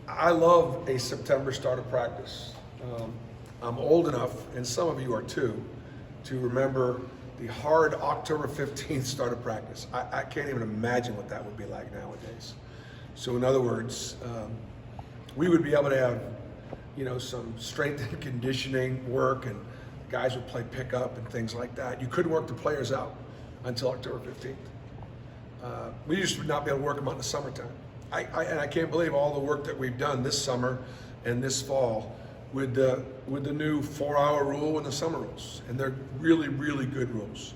I love a September start of practice. I'm old enough, and some of you are too, to remember the hard October 15th start of practice. I can't even imagine what that would be like nowadays. So in other words, we would be able to have, some strength and conditioning work, and guys would play pickup and things like that. You couldn't work the players out until October 15th. We used to not be able to work them out in the summertime. And I can't believe all the work that we've done this summer and this fall with the new 4-hour rule and the summer rules, and they're really, really good rules.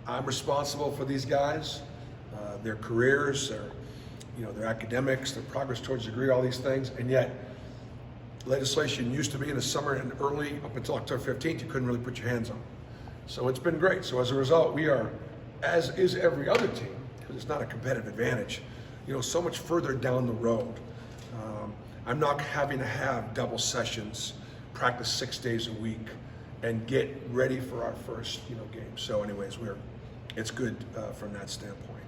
I'm responsible for these guys, their careers, their academics, their progress towards a degree, all these things, and yet legislation used to be in the summer and early up until October 15th, you couldn't really put your hands on. So it's been great. So as a result, we are, as is every other team, because it's not a competitive advantage, so much further down the road. I'm not having to have double sessions, practice 6 days a week, and get ready for our first, game. So anyways, it's good from that standpoint.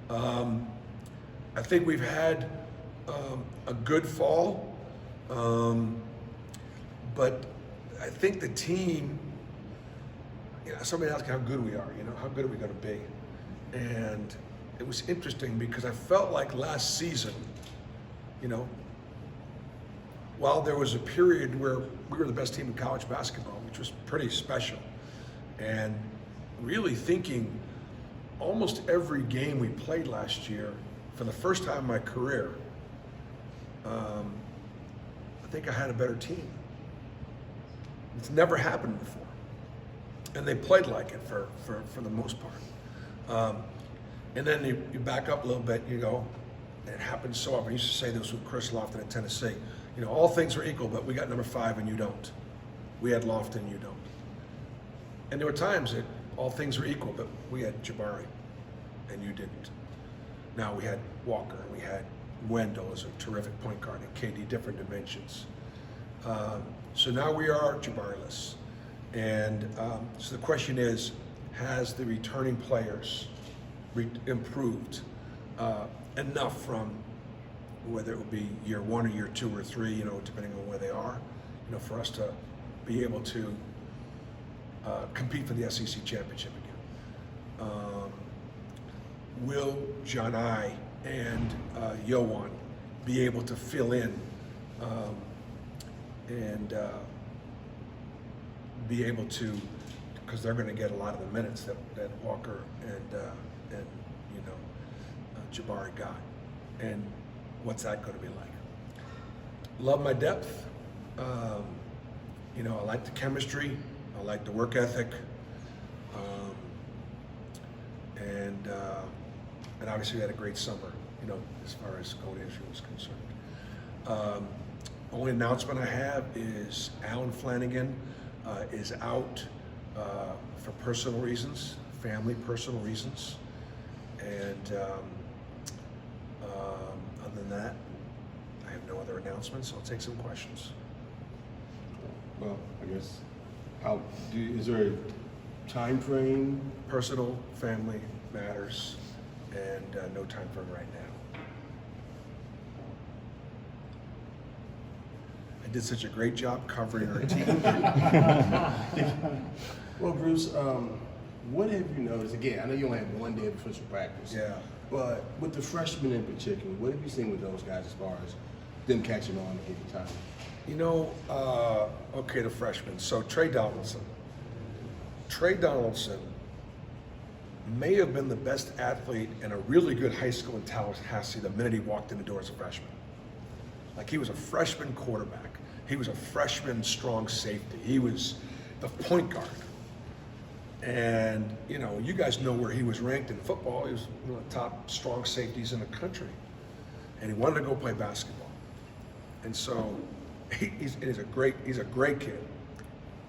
I think we've had a good fall, but I think the team, somebody asked how good we are, how good are we going to be? And it was interesting because I felt like last season, while there was a period where we were the best team in college basketball, which was pretty special, and really thinking almost every game we played last year, for the first time in my career, I think I had a better team. It's never happened before. And they played like it for the most part. And then you back up a little bit, you go, it happens so often. I used to say this with Chris Lofton at Tennessee. All things are equal, but we got number 5 and you don't. We had Lofton and you don't. And there were times that all things were equal, but we had Jabari and you didn't. Now we had Walker, and we had Wendell as a terrific point guard, and KD, different dimensions. So now we are Jabari-less. And so the question is, has the returning players improved enough from whether it would be year 1 or year 2 or 3, depending on where they are, for us to be able to compete for the SEC championship again. Will John I and Yohan be able to fill in and be able to, because they're going to get a lot of the minutes that Walker and Jabari got, and what's that going to be like? Love my depth. I like the chemistry. I like the work ethic, and obviously we had a great summer. As far as Golden Israel is concerned. Only announcement I have is Alan Flanagan is out for personal reasons, personal reasons, and other than that, I have no other announcements. I'll take some questions. Well, I guess, is there a time frame? Personal, family matters, and no time frame right now. I did such a great job covering our team. Well, Bruce, what have you noticed? Again, I know you only had 1 day of official practice. Yeah. But with the freshmen in particular, what have you seen with those guys as far as them catching on and getting time? Okay, the freshmen. So Trey Donaldson. Trey Donaldson may have been the best athlete in a really good high school in Tallahassee the minute he walked in the door as a freshman. Like, he was a freshman quarterback. He was a freshman strong safety. He was the point guard. And, you guys know where he was ranked in football. He was one of the top strong safeties in the country. And he wanted to go play basketball. And so he's a great kid.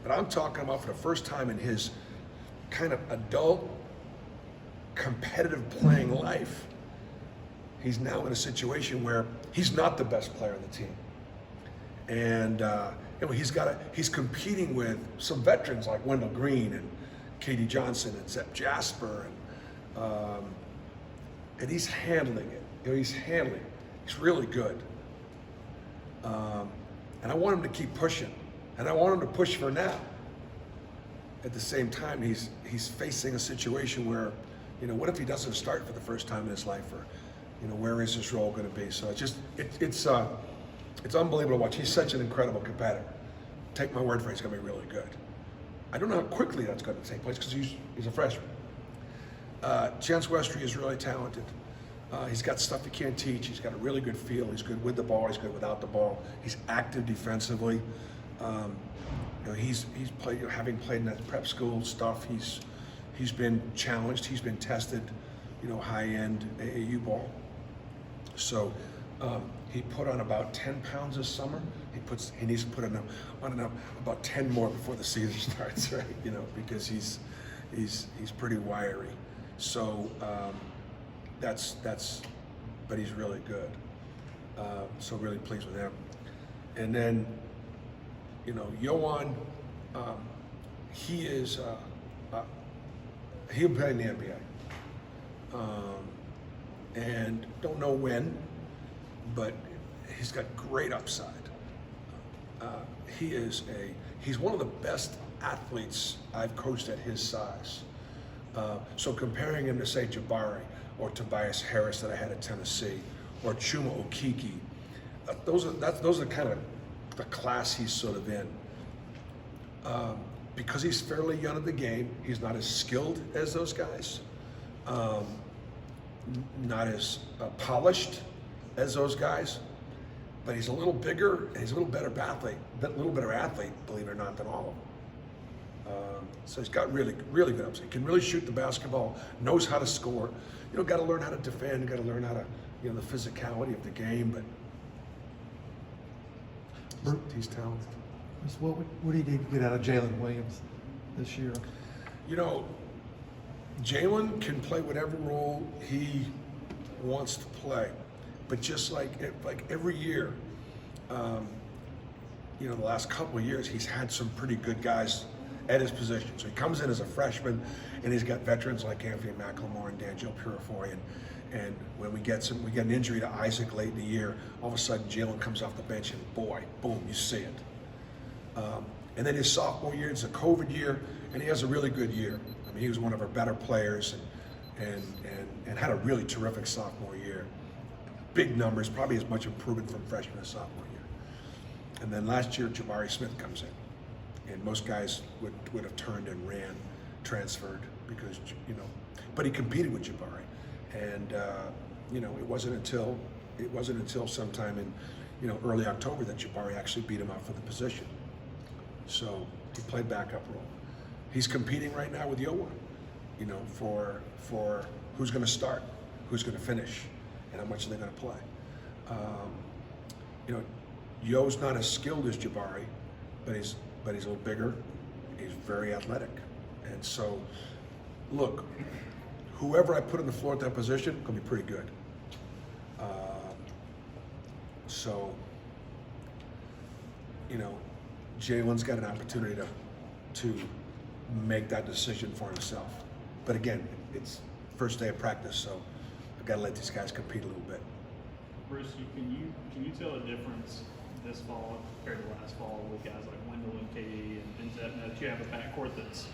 But I'm talking about, for the first time in his kind of adult competitive playing life, he's now in a situation where he's not the best player on the team. And he's competing with some veterans like Wendell Green and Katie Johnson and Zep Jasper, and he's handling it. He's really good. And I want him to keep pushing, and I want him to push for now. At the same time, he's facing a situation where, what if he doesn't start for the first time in his life, or, where is his role going to be? So it's unbelievable to watch. He's such an incredible competitor. Take my word for it, he's going to be really good. I don't know how quickly that's going to take place because he's a freshman. Chance Westry is really talented. He's got stuff he can't teach. He's got a really good feel. He's good with the ball. He's good without the ball. He's active defensively. He's played, having played in that prep school stuff. He's been challenged. He's been tested. High-end AAU ball. So he put on about 10 pounds this summer. He needs to put on about 10 more before the season starts, right? Because he's pretty wiry. So but he's really good. So really pleased with him. And then, Yohan, he'll play in the NBA. And don't know when, but he's got great upside. He's one of the best athletes I've coached at his size. So comparing him to, say, Jabari or Tobias Harris that I had at Tennessee, or Chuma Okeke, those are kind of the class he's sort of in. Because he's fairly young at the game, he's not as skilled as those guys, not as polished as those guys, but he's a little bigger and he's a little better athlete, believe it or not, than all of them. So he's got really, really good upside. He can really shoot the basketball, knows how to score. Got to learn how to defend, got to learn how to, the physicality of the game, but he's talented. What do you need to get out of Jalen Williams this year? Jalen can play whatever role he wants to play, but just like every year, the last couple of years, he's had some pretty good guys at his position. So he comes in as a freshman, and he's got veterans like Anthony McLemore and D'Angelo Purifoy, and when we get an injury to Isaac late in the year, all of a sudden Jalen comes off the bench, and boy, boom, you see it. And then his sophomore year, it's a COVID year, and he has a really good year. I mean, he was one of our better players, and had a really terrific sophomore year. Big numbers, probably as much improvement from freshman to sophomore year. And then last year, Jabari Smith comes in, and most guys would have turned and ran, transferred, because but he competed with Jabari, and it wasn't until sometime in early October that Jabari actually beat him out for the position. So he played backup role. He's competing right now with Yohan, for who's going to start, who's going to finish, and how much are they going to play. Yo's not as skilled as Jabari, but he's a little bigger. He's very athletic, and so look, whoever I put on the floor at that position can be pretty good. Jalen's got an opportunity to make that decision for himself. But again, it's first day of practice, so I've got to let these guys compete a little bit. Bruce, can you tell a difference this fall compared to last fall with guys like Wendell and KD and that you have a backcourt that's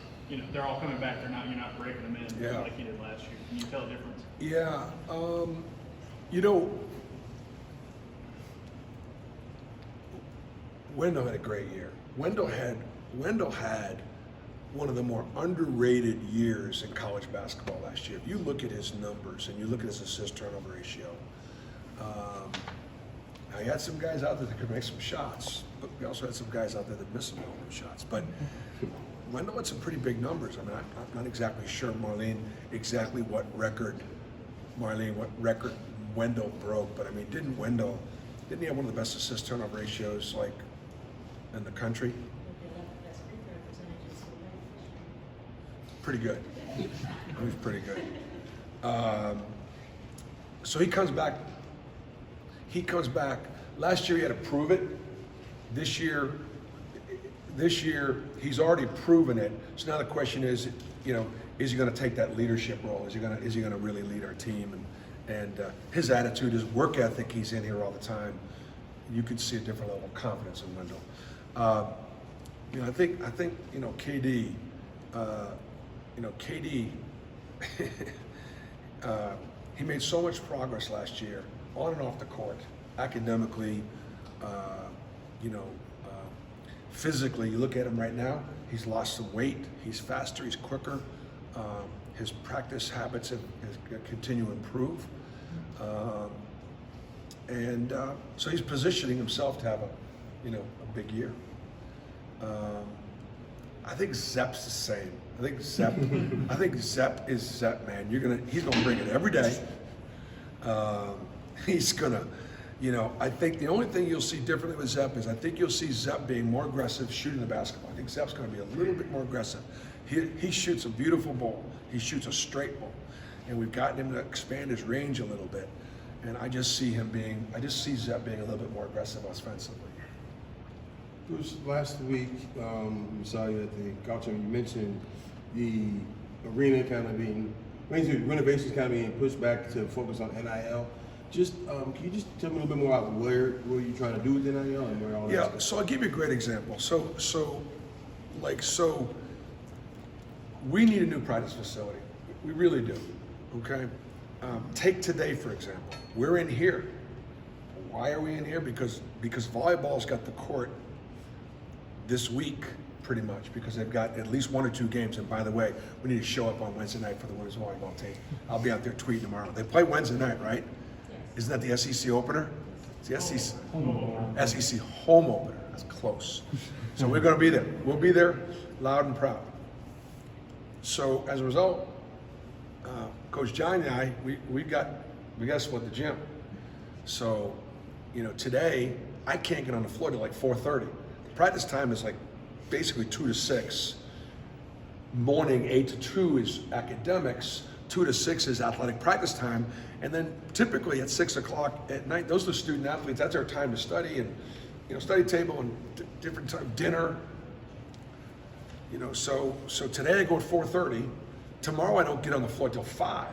they're all coming back. You're not breaking them in like you did last year. Can you tell a difference? Yeah, Wendell had a great year. Wendell had one of the more underrated years in college basketball last year. If you look at his numbers and you look at his assist-turnover ratio, now he had some guys out there that could make some shots, but we also had some guys out there that missed some open shots. But Wendell had some pretty big numbers. I mean, I'm not exactly sure, Marlene, what record Wendell broke, but I mean, didn't he have one of the best assist-turnover ratios in the country? Pretty good. He was pretty good. So he comes back. Last year he had to prove it. This year he's already proven it. So now the question is, is he going to take that leadership role? Is he going to really lead our team? And his attitude, his work ethic, he's in here all the time. you could see a different level of confidence in Wendell. I think KD. KD. He made so much progress last year, on and off the court, academically, physically. You look at him right now, he's lost some weight, he's faster, he's quicker. His practice habits have continue to improve. So he's positioning himself to have a big year. I think Zepp's the same. I think Zepp is Zepp, man. He's gonna bring it every day. He's gonna, I think the only thing you'll see differently with Zepp is I think you'll see Zepp being more aggressive shooting the basketball. I think Zepp's gonna be a little bit more aggressive. He shoots a beautiful ball. He shoots a straight ball, and we've gotten him to expand his range a little bit. And I just see Zepp being a little bit more aggressive offensively. Bruce, last week we saw you at the culture. You mentioned the arena renovations kind of being pushed back to focus on NIL. Just can you just tell me a little bit more about what you're trying to do with NIL and where all that? Yeah, so I'll give you a great example. So we need a new practice facility. We really do. Okay. Take today for example. We're in here. Why are we in here? Because volleyball's got the court this week, pretty much, because they've got at least 1 or 2 games. And by the way, we need to show up on Wednesday night for the women's volleyball team. I'll be out there tweeting tomorrow. They play Wednesday night, right? Isn't that the SEC opener? It's the SEC home opener. That's close. So we're going to be there. We'll be there, loud and proud. So as a result, Coach John and I, we got to split the gym. So, today I can't get on the floor till like 4:30. Practice time is like basically 2 to 6. Morning 8 to 2 is academics. 2 to 6 is athletic practice time, and then typically at 6 o'clock at night, those are the student athletes. That's their time to study and study table and different time, dinner. So today I go at 4:30. Tomorrow I don't get on the floor till 5.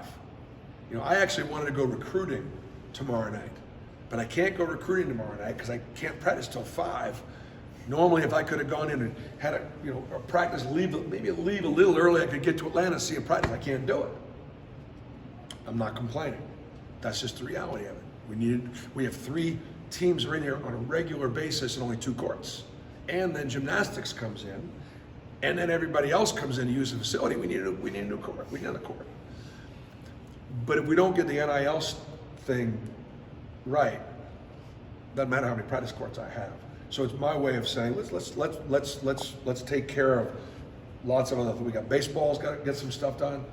I actually wanted to go recruiting tomorrow night, but I can't go recruiting tomorrow night because I can't practice till 5. Normally, if I could have gone in and had a practice, maybe leave a little early, I could get to Atlanta, see a practice. I can't do it. I'm not complaining. That's just the reality of it. We have 3 teams are in here on a regular basis and only 2 courts. And then gymnastics comes in, and then everybody else comes in to use the facility. We need a new court. We need another court. But if we don't get the NIL thing right, doesn't matter how many practice courts I have. So it's my way of saying let's take care of lots of other things. We got baseball's got to get some stuff done,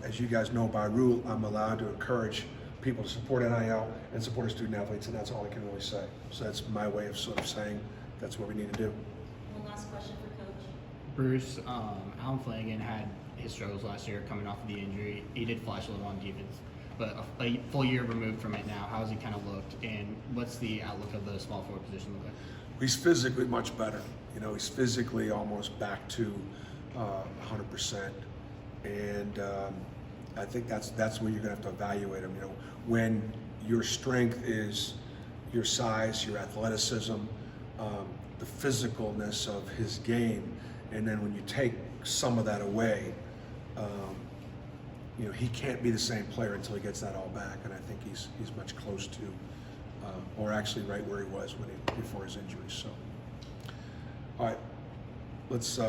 as you guys know by rule, I'm allowed to encourage people to support NIL and support our student athletes, and that's all I can really say. So that's my way of sort of saying that's what we need to do. One last question for Coach. Bruce, Alan Flanagan had his struggles last year coming off of the injury. He did flash a little on defense, but a full year removed from it now, how has he kind of looked, and what's the outlook of the small forward position look like? He's physically much better. He's physically almost back to 100%, and I think that's where you're gonna have to evaluate him. When your strength is your size, your athleticism, the physicalness of his game, and then when you take some of that away, he can't be the same player until he gets that all back, and I think he's much close to, or actually right where he was before his injury. So, all right, let's.